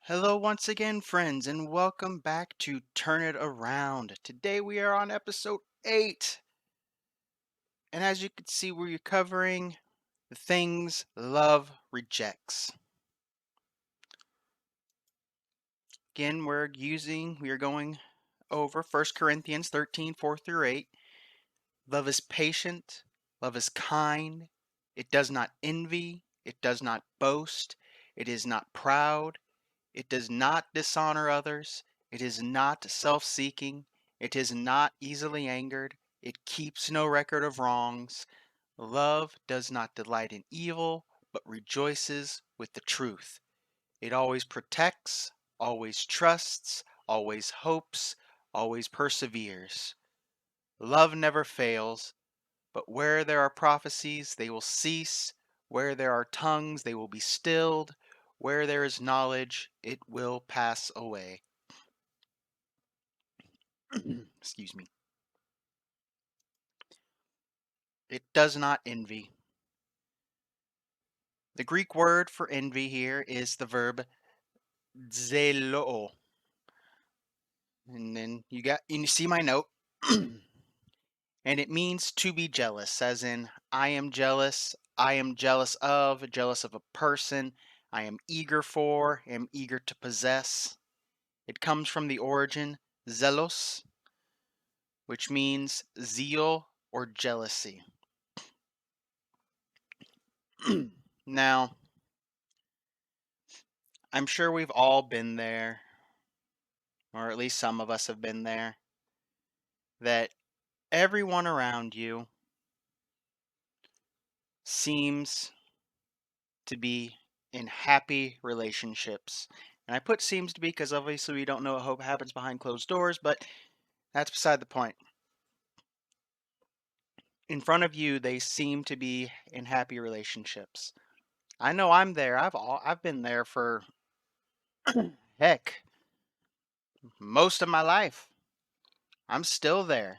Hello once again, friends, and welcome back to Turn It Around. Today we are on episode 8, and as you can see, we're covering the things love rejects. Again, we are going over 1 Corinthians 13, 4 through 8. Love is patient, love is kind, it does not envy, it does not boast, it is not proud. It does not dishonor others. It is not self-seeking. It is not easily angered. It keeps no record of wrongs. Love does not delight in evil, but rejoices with the truth. It always protects, always trusts, always hopes, always perseveres. Love never fails, but where there are prophecies, they will cease. Where there are tongues, they will be stilled. Where there is knowledge, it will pass away. Excuse me. It does not envy. The Greek word for envy here is the verb zeloo. And then you see my note. And it means to be jealous, as in I am jealous jealous of a person, I am eager to possess. It comes from the origin zelos, which means zeal or jealousy. Now, I'm sure we've all been there, or at least some of us have been there, that everyone around you seems to be in happy relationships. And I put seems to be because obviously we don't know what hope happens behind closed doors, but that's beside the point. In front of you, they seem to be in happy relationships. I know I'm there. I've been there for heck most of my life. I'm still there.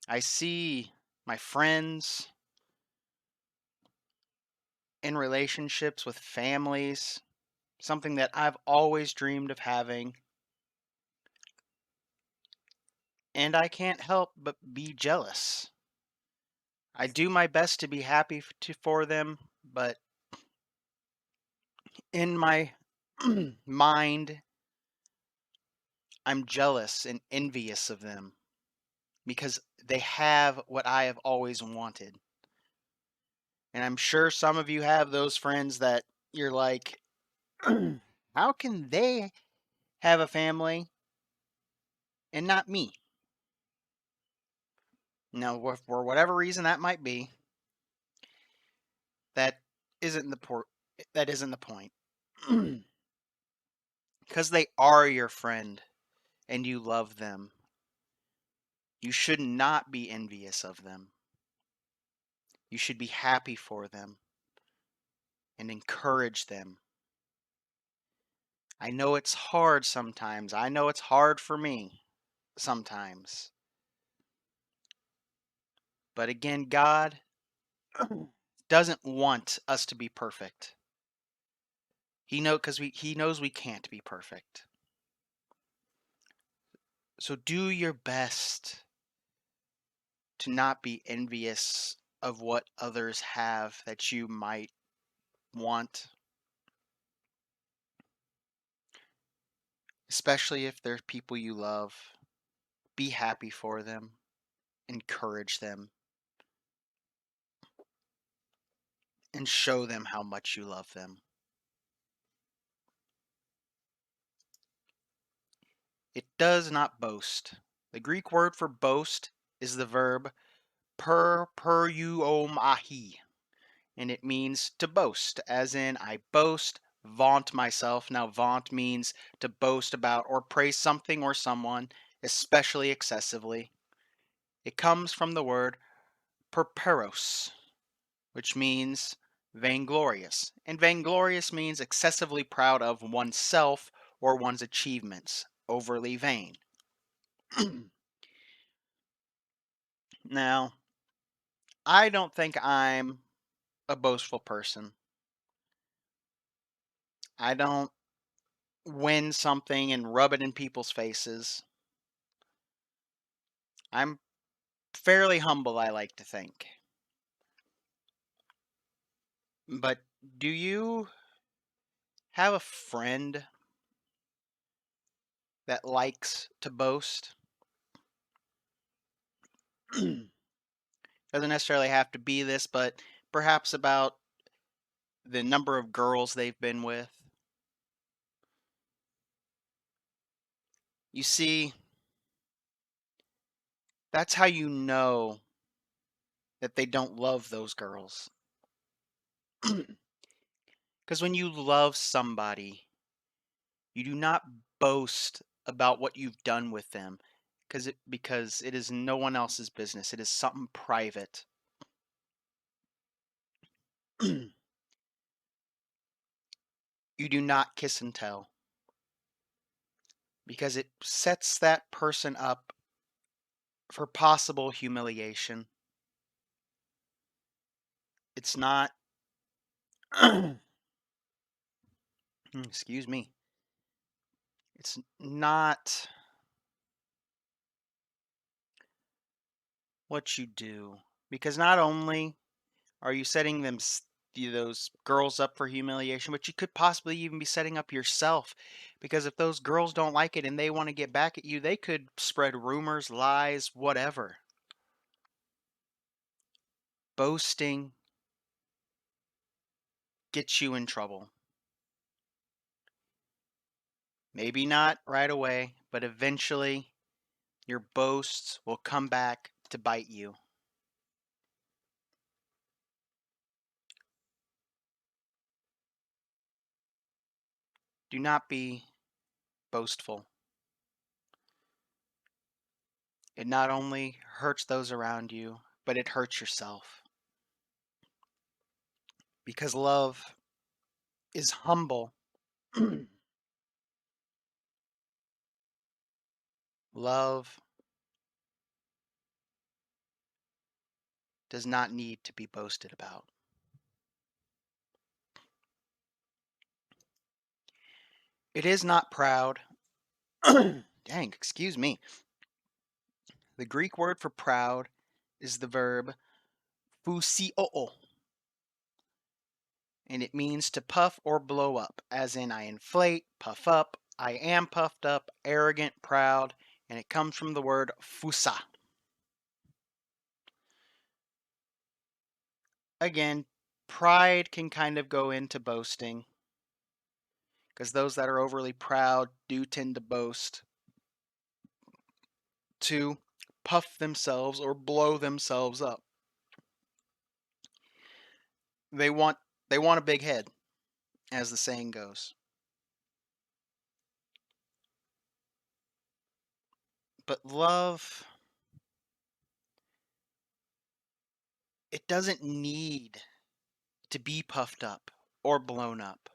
I see my friends in relationships with families, something that I've always dreamed of having, and I can't help but be jealous. I do my best to be happy for them, but in my mind, I'm jealous and envious of them because they have what I have always wanted. And I'm sure some of you have those friends that you're like, how can they have a family and not me? Now, for whatever reason that might be, that isn't the that isn't the point. Because they are your friend and you love them, you should not be envious of them. You should be happy for them and encourage them. I know it's hard sometimes. I know it's hard for me sometimes. But again, God doesn't want us to be perfect. He knows we can't be perfect. So do your best to not be envious of what others have that you might want, especially if they're people you love. Be happy for them, encourage them, and show them how much you love them. It does not boast. The Greek word for boast is the verb pereuomai, and it means to boast, as in I boast, vaunt myself. Now, vaunt means to boast about or praise something or someone, especially excessively. It comes from the word perperos, which means vainglorious. And vainglorious means excessively proud of oneself or one's achievements, overly vain. Now, I don't think I'm a boastful person. I don't win something and rub it in people's faces. I'm fairly humble, I like to think. But do you have a friend that likes to boast? Doesn't necessarily have to be this, but perhaps about the number of girls they've been with. You see, that's how you know that they don't love those girls. Because when you love somebody, you do not boast about what you've done with them because it is no one else's business. It is something private. You do not kiss and tell because it sets that person up for possible humiliation. It's not, excuse me, it's not what you do. Because not only are you setting those girls up for humiliation, but you could possibly even be setting up yourself. Because if those girls don't like it and they want to get back at you, they could spread rumors, lies, whatever. Boasting gets you in trouble. Maybe not right away, but eventually your boasts will come back to bite you. Do not be boastful. It not only hurts those around you, but it hurts yourself. Because love is humble. Love does not need to be boasted about. It is not proud. Dang, excuse me. The Greek word for proud is the verb phusio, and it means to puff or blow up, as in I inflate, puff up, I am puffed up, arrogant, proud, and it comes from the word fusa. Again, pride can kind of go into boasting, because those that are overly proud do tend to boast, to puff themselves or blow themselves up. They want they want a big head, as the saying goes. But love, it doesn't need to be puffed up or blown up.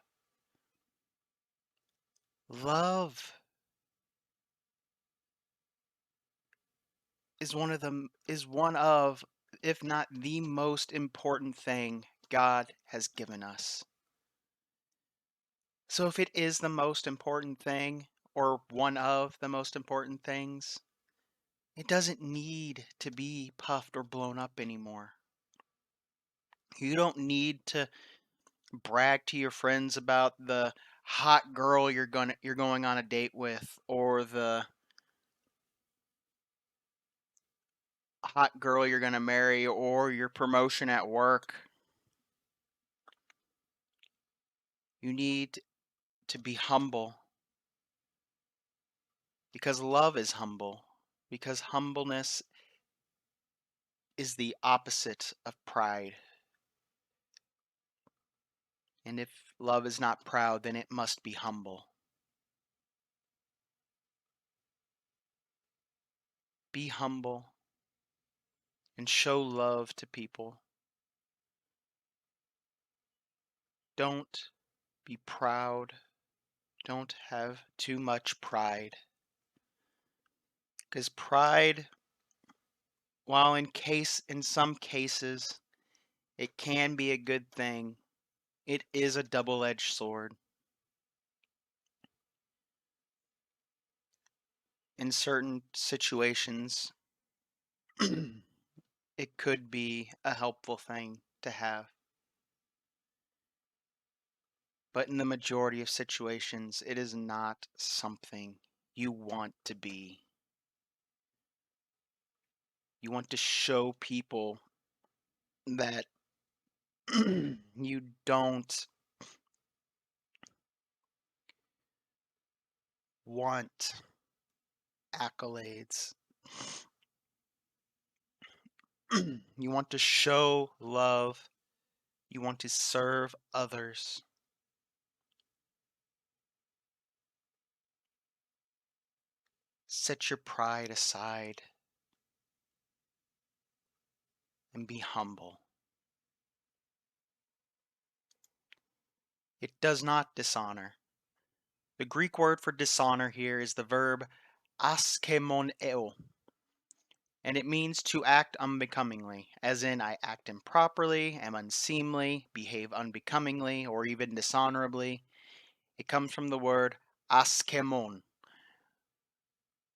Love is one of, if not the most important thing God has given us. So if it is the most important thing or one of the most important things, it doesn't need to be puffed or blown up anymore. You don't need to brag to your friends about the hot girl you're going on a date with, or the hot girl you're going to marry, or your promotion at work. You need to be humble because love is humble, because humbleness is the opposite of pride. And if love is not proud, then it must be humble. Be humble and show love to people. Don't be proud. Don't have too much pride. Because pride, while in some cases it can be a good thing, it is a double-edged sword. in certain situations, it could be a helpful thing to have. But in the majority of situations, it is not something you want to be. You want to show people that you don't want accolades. You want to show love. You want to serve others. Set your pride aside and be humble. It does not dishonor. The Greek word for dishonor here is the verb askemoneo, and it means to act unbecomingly, as in I act improperly, am unseemly, behave unbecomingly, or even dishonorably. It comes from the word askemon,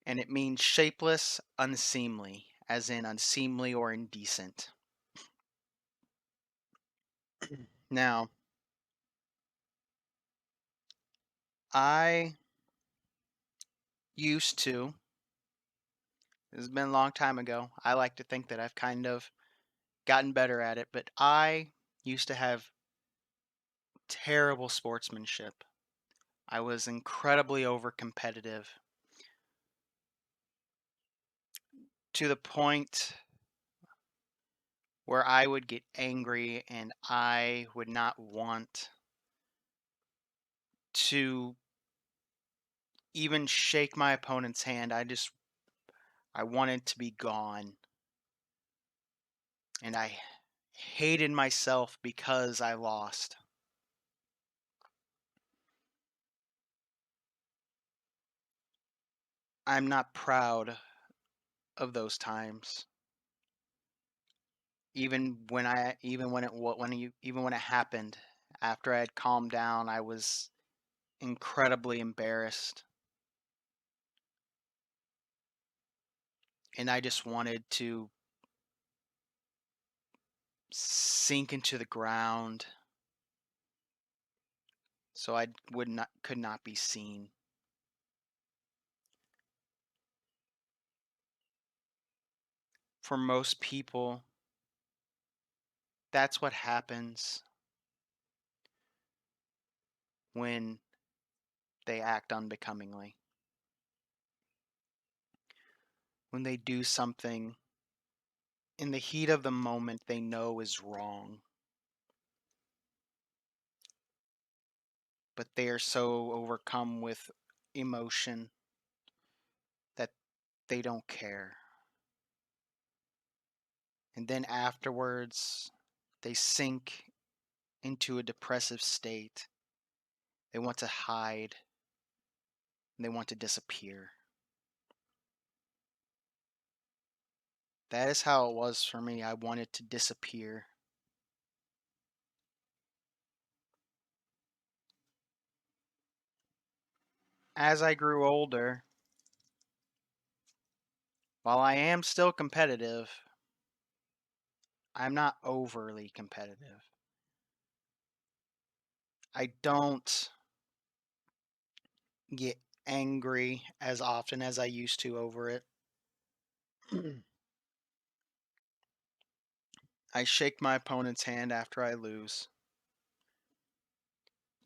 and it means shapeless, unseemly, as in unseemly or indecent. Now, I used to, this has been a long time ago, I like to think that I've kind of gotten better at it, but I used to have terrible sportsmanship. I was incredibly overcompetitive to the point where I would get angry and I would not want to even shake my opponent's hand. I wanted to be gone. And I hated myself because I lost. I'm not proud of those times. Even when it happened, after I had calmed down, I was incredibly embarrassed, and I just wanted to sink into the ground so I would not could not be seen. For most people, that's what happens when they act unbecomingly. When they do something in the heat of the moment they know is wrong, but they are so overcome with emotion that they don't care. And then afterwards, they sink into a depressive state. They want to hide and they want to disappear. That is how it was for me. I wanted to disappear. As I grew older, while I am still competitive, I'm not overly competitive. I don't get angry as often as I used to over it. I shake my opponent's hand after I lose.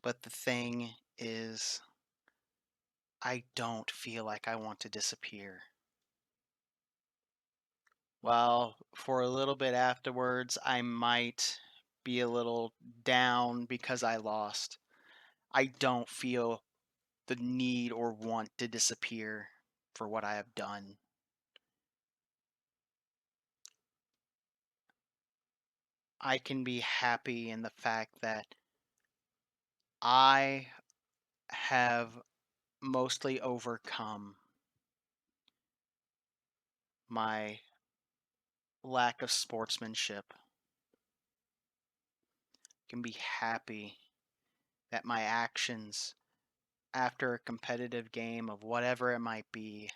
But the thing is, I don't feel like I want to disappear. Well, for a little bit afterwards, I might be a little down because I lost. I don't feel the need or want to disappear for what I have done. I can be happy in the fact that I have mostly overcome my lack of sportsmanship. Can be happy that my actions after a competitive game of whatever it might be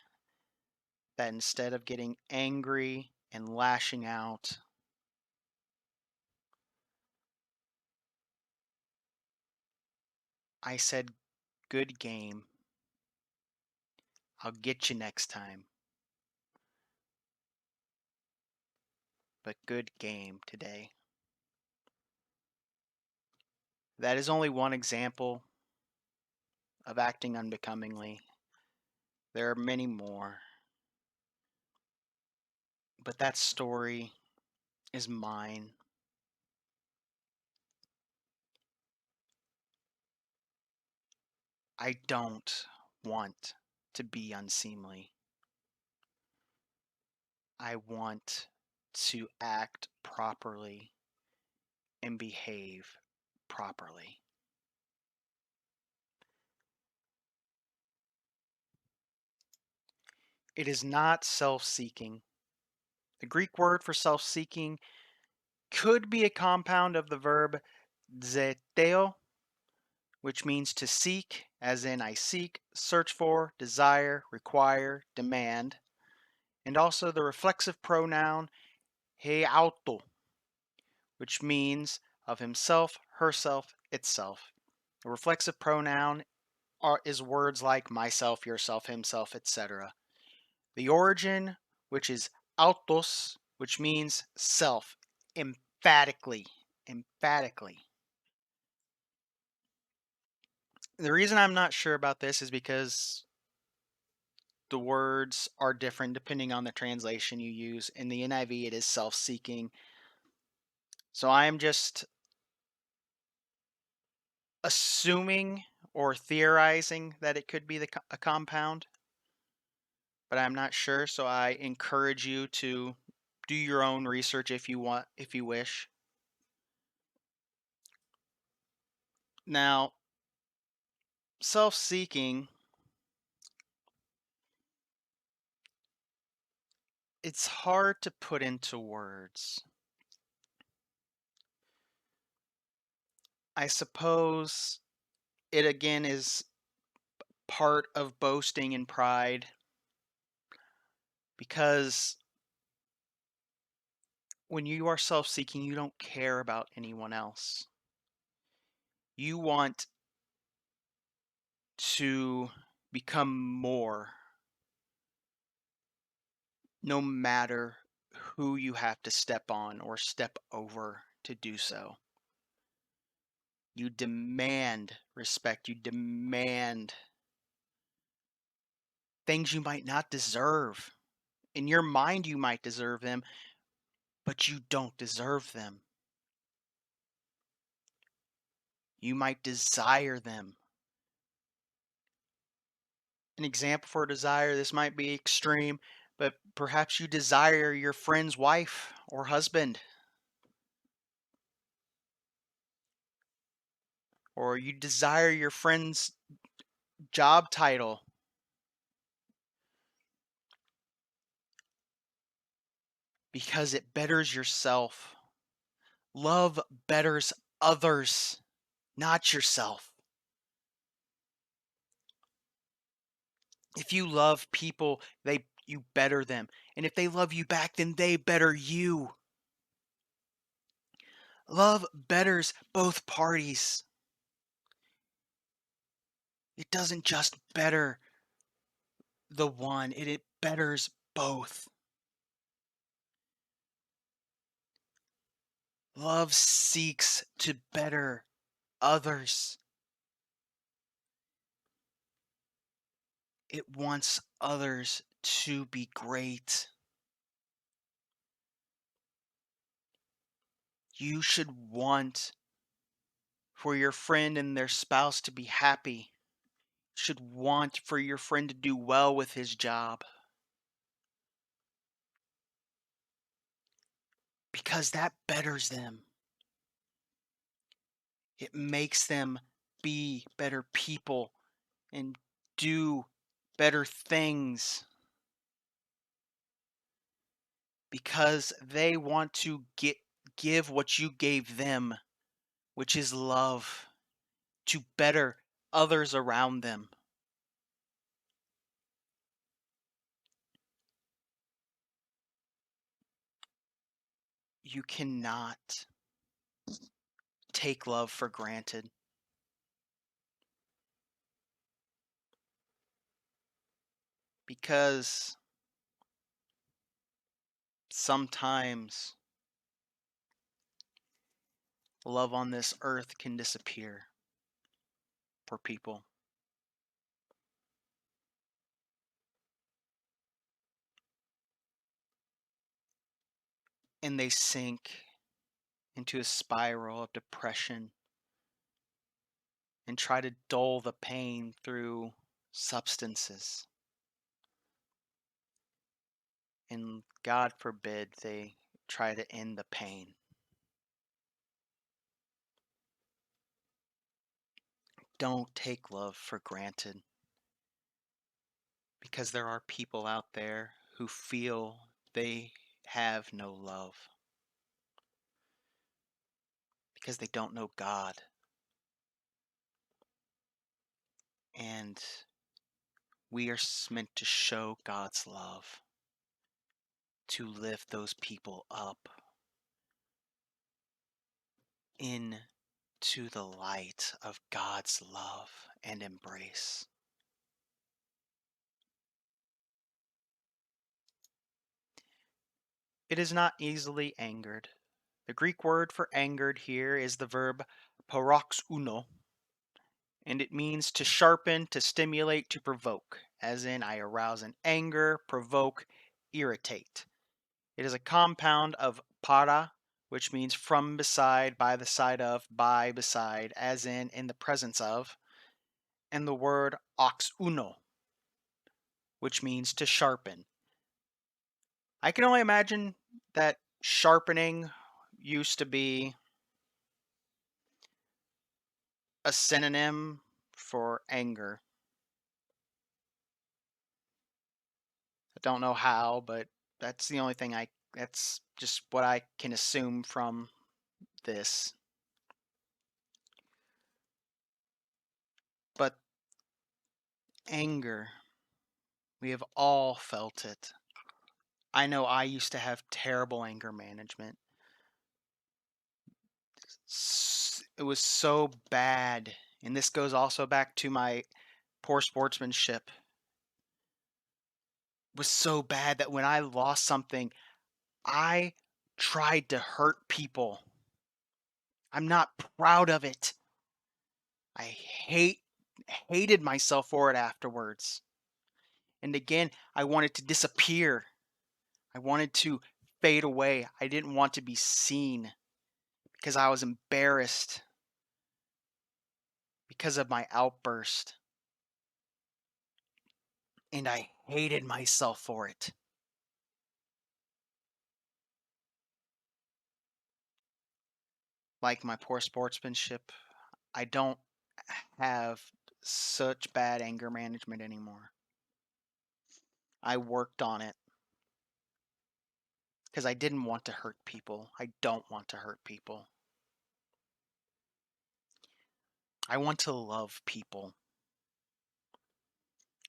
that instead of getting angry and lashing out, I said, "Good game. I'll get you next time, but good game today." That is only one example of acting unbecomingly. There are many more, but that story is mine. I don't want to be unseemly. I want to act properly and behave properly. It is not self-seeking. The Greek word for self-seeking could be a compound of the verb zeteo, which means to seek, as in I seek, search for, desire, require, demand, and also the reflexive pronoun he auto, which means of himself, herself, itself. A reflexive pronoun is words like myself, yourself, himself, etc. The origin, which is autos, which means self, emphatically, emphatically. The reason I'm not sure about this is because the words are different depending on the translation you use. In the NIV, it is self-seeking. So I am just assuming or theorizing that it could be a compound, but I'm not sure. So I encourage you to do your own research if you want, if you wish. Now, self-seeking, it's hard to put into words. I suppose it again is part of boasting and pride because when you are self-seeking, you don't care about anyone else. You want to become more no matter who you have to step on or step over to do so. You demand respect. You demand things you might not deserve. In your mind, you might deserve them, but you don't deserve them. You might desire them. An example for a desire, this might be extreme, but perhaps you desire your friend's wife or husband, or you desire your friend's job title. Because it betters yourself. Love betters others, not yourself. If you love people, you better them. And if they love you back, then they better you. Love betters both parties. It doesn't just better the one, it betters both. Love seeks to better others. It wants others to be great. You should want for your friend and their spouse to be happy. Should want for your friend to do well with his job. Because that betters them. It makes them be better people and do better things. Because they want to give what you gave them, which is love, to better others around them. you cannot take love for granted, because sometimes love on this earth can disappear for people. And they sink into a spiral of depression and try to dull the pain through substances. And God forbid they try to end the pain. Don't take love for granted, because there are people out there who feel they have no love because they don't know God. And we are meant to show God's love, to lift those people up into the light of God's love and embrace. It is not easily angered. The Greek word for angered here is the verb paroxuno, and it means to sharpen, to stimulate, to provoke, as in I arouse in anger, provoke, irritate. It is a compound of para, which means from beside, by the side of, by beside, as in the presence of, and the word oxuno, which means to sharpen. I can only imagine that sharpening used to be a synonym for anger. I don't know how, but that's the only thing that's just what I can assume from this. But anger, we have all felt it. I know I used to have terrible anger management. It was so bad. And this goes also back to my poor sportsmanship. It was so bad that when I lost something, I tried to hurt people. I'm not proud of it. I hated myself for it afterwards. And again, I wanted to disappear. I wanted to fade away. I didn't want to be seen because I was embarrassed because of my outburst. And I hated myself for it. Like my poor sportsmanship, I don't have such bad anger management anymore. I worked on it because I didn't want to hurt people. I don't want to hurt people. I want to love people.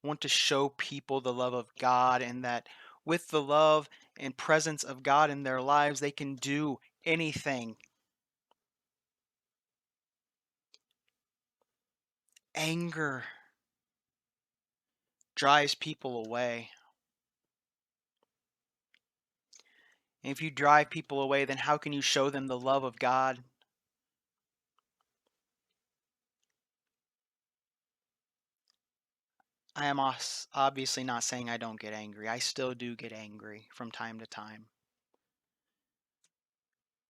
I want to show people the love of God, and that with the love and presence of God in their lives, they can do anything. Anger drives people away. And if you drive people away, then how can you show them the love of God? I am obviously not saying I don't get angry. I still do get angry from time to time,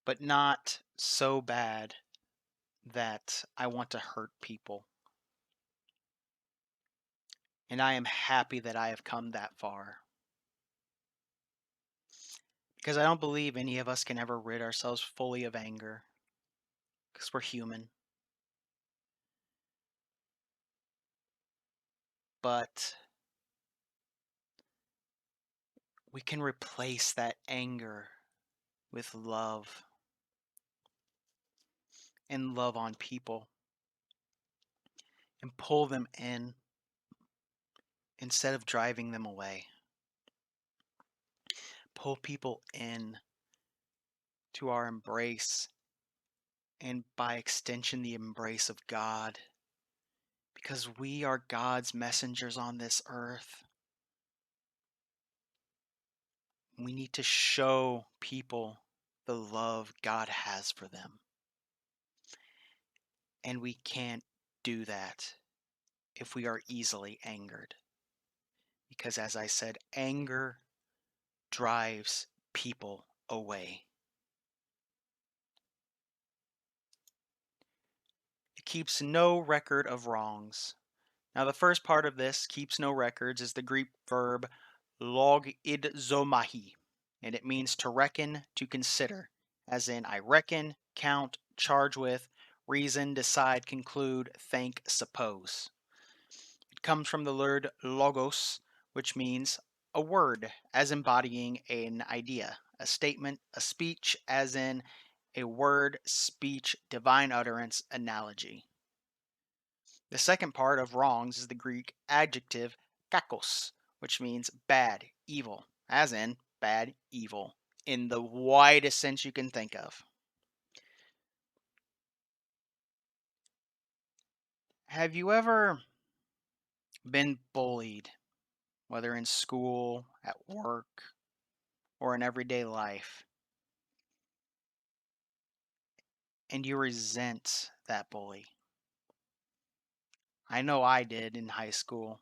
but not so bad that I want to hurt people. And I am happy that I have come that far, because I don't believe any of us can ever rid ourselves fully of anger, because we're human. But we can replace that anger with love, and love on people, and pull them in instead of driving them away. Pull people in to our embrace, and by extension, the embrace of God, because we are God's messengers on this earth. We need to show people the love God has for them. And we can't do that if we are easily angered. Because as I said, anger drives people away. It keeps no record of wrongs. Now, the first part of this, keeps no records, is the Greek verb logidzomahi, and it means to reckon, to consider, as in I reckon, count, charge with, reason, decide, conclude, think, suppose. It comes from the word logos, which means a word, as embodying an idea, a statement, a speech, as in a word, speech, divine utterance, analogy. The second part of wrongs is the Greek adjective kakos, which means bad, evil, as in bad, evil, in the widest sense you can think of. Have you ever been bullied, whether in school, at work, or in everyday life, and you resent that bully? I know I did in high school.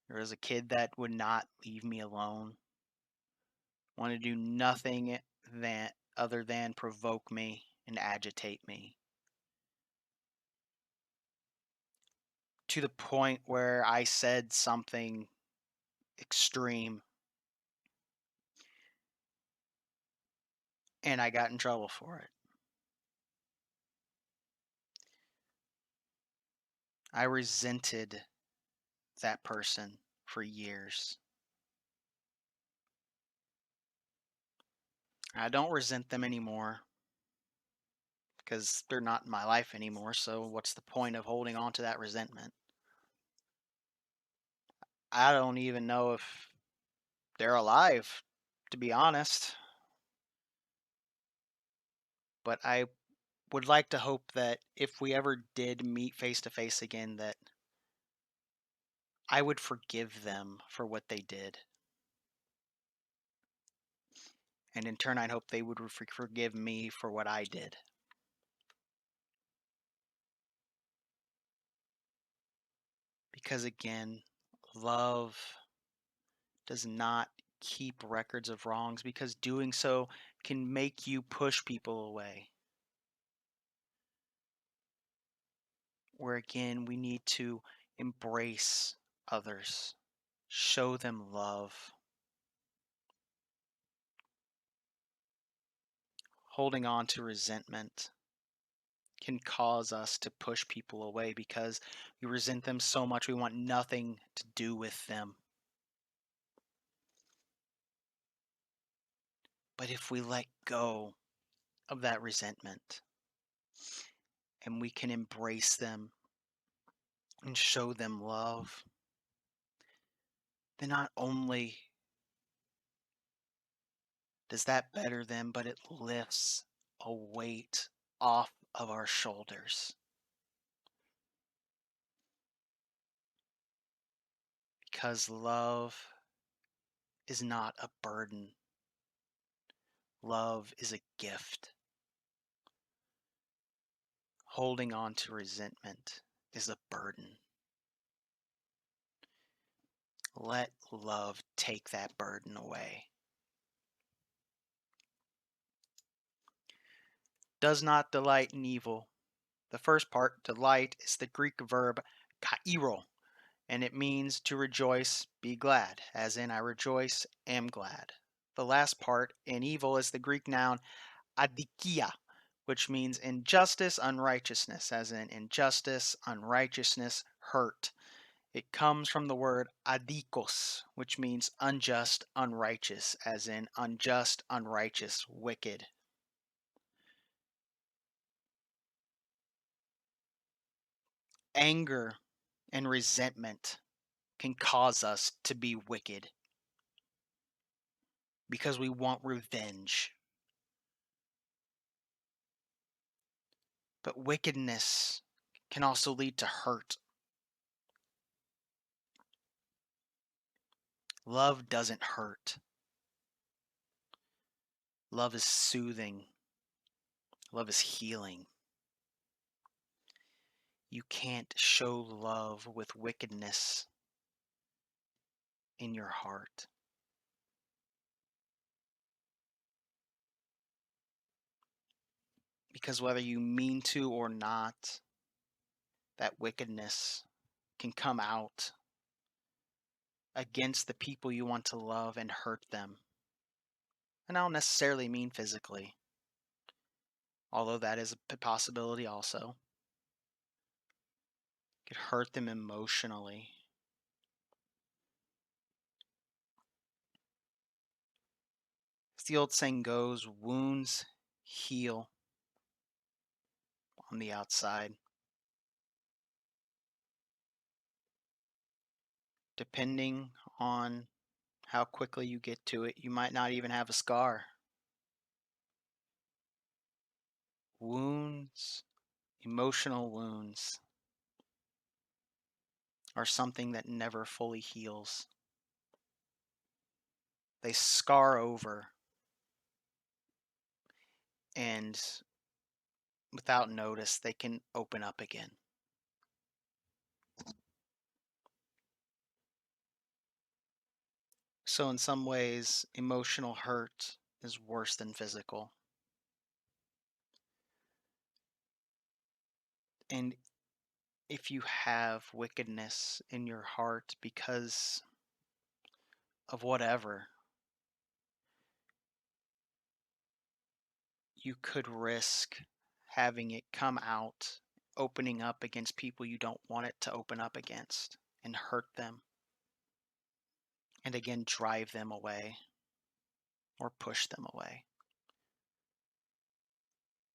There was a kid that would not leave me alone, wanted to do nothing other than provoke me and agitate me, to the point where I said something extreme and I got in trouble for it. I resented that person for years. I don't resent them anymore because they're not in my life anymore, so what's the point of holding on to that resentment? I don't even know if they're alive, to be honest, but I would like to hope that if we ever did meet face to face again, that I would forgive them for what they did. And in turn, I'd hope they would forgive me for what I did. Because again, love does not keep records of wrongs, because doing so can make you push people away. Where again, we need to embrace others, show them love. Holding on to resentment can cause us to push people away because we resent them so much we want nothing to do with them. But if we let go of that resentment and we can embrace them and show them love, then not only does that better them, but it lifts a weight off of our shoulders. Because love is not a burden. Love is a gift. Holding on to resentment is a burden. Let love take that burden away. Does not delight in evil. The first part, delight, is the Greek verb kairo, and it means to rejoice, be glad, as in I rejoice, am glad. The last part, in evil, is the Greek noun adikia, which means injustice, unrighteousness, as in injustice, unrighteousness, hurt. It comes from the word adikos, which means unjust, unrighteous, as in unjust, unrighteous, wicked. Anger and resentment can cause us to be wicked because we want revenge. But wickedness can also lead to hurt. Love doesn't hurt. Love is soothing. Love is healing. You can't show love with wickedness in your heart. Because whether you mean to or not, that wickedness can come out against the people you want to love and hurt them. And I don't necessarily mean physically, although that is a possibility also. It could hurt them emotionally. As the old saying goes, wounds heal on the outside. Depending on how quickly you get to it, you might not even have a scar. Wounds, emotional wounds, are something that never fully heals. They scar over, and without notice, they can open up again. So, in some ways, emotional hurt is worse than physical. And if you have wickedness in your heart because of whatever, you could risk having it come out, opening up against people you don't want it to open up against, and hurt them. And again, drive them away or push them away.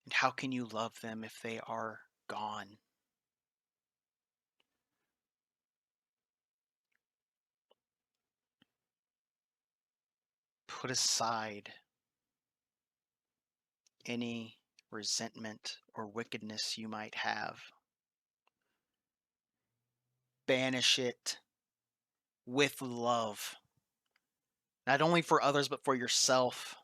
And how can you love them if they are gone? Put aside any resentment or wickedness you might have. Banish it with love, not only for others, but for yourself.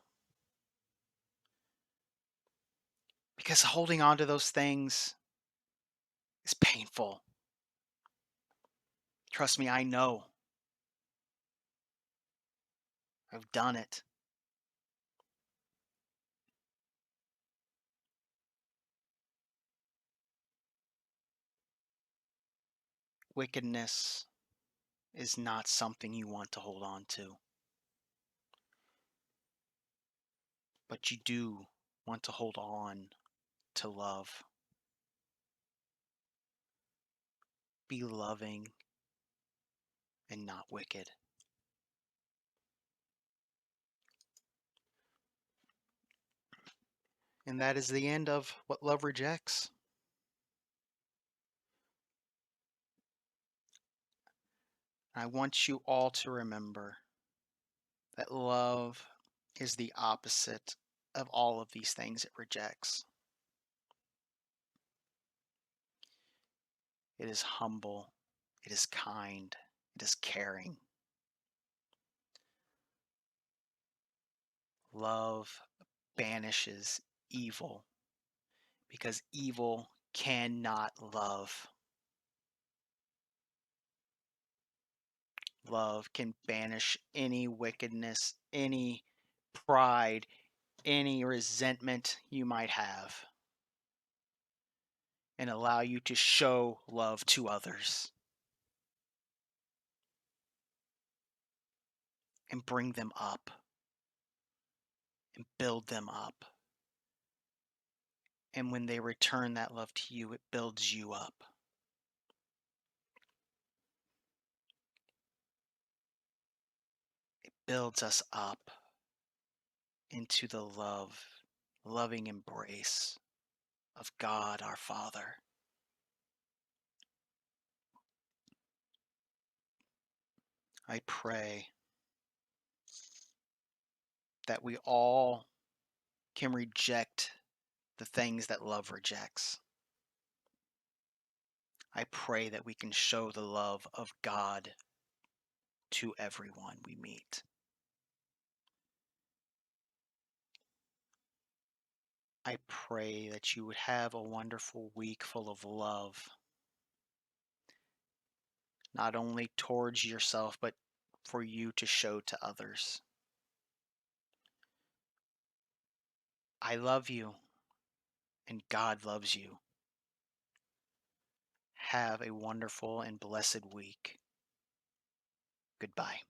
Because holding on to those things is painful. Trust me, I know. I've done it. Wickedness is not something you want to hold on to. But you do want to hold on to love. Be loving and not wicked. And that is the end of What Love Rejects. I want you all to remember that love is the opposite of all of these things it rejects. It is humble, it is kind, it is caring. Love banishes evil because evil cannot love. Love can banish any wickedness, any pride, any resentment you might have, and allow you to show love to others and bring them up and build them up. And when they return that love to you, it builds you up. It builds us up into the loving embrace of God our Father. I pray that we all can reject the things that love rejects. I pray that we can show the love of God to everyone we meet. I pray that you would have a wonderful week full of love, not only towards yourself, but for you to show to others. I love you, and God loves you. Have a wonderful and blessed week. Goodbye.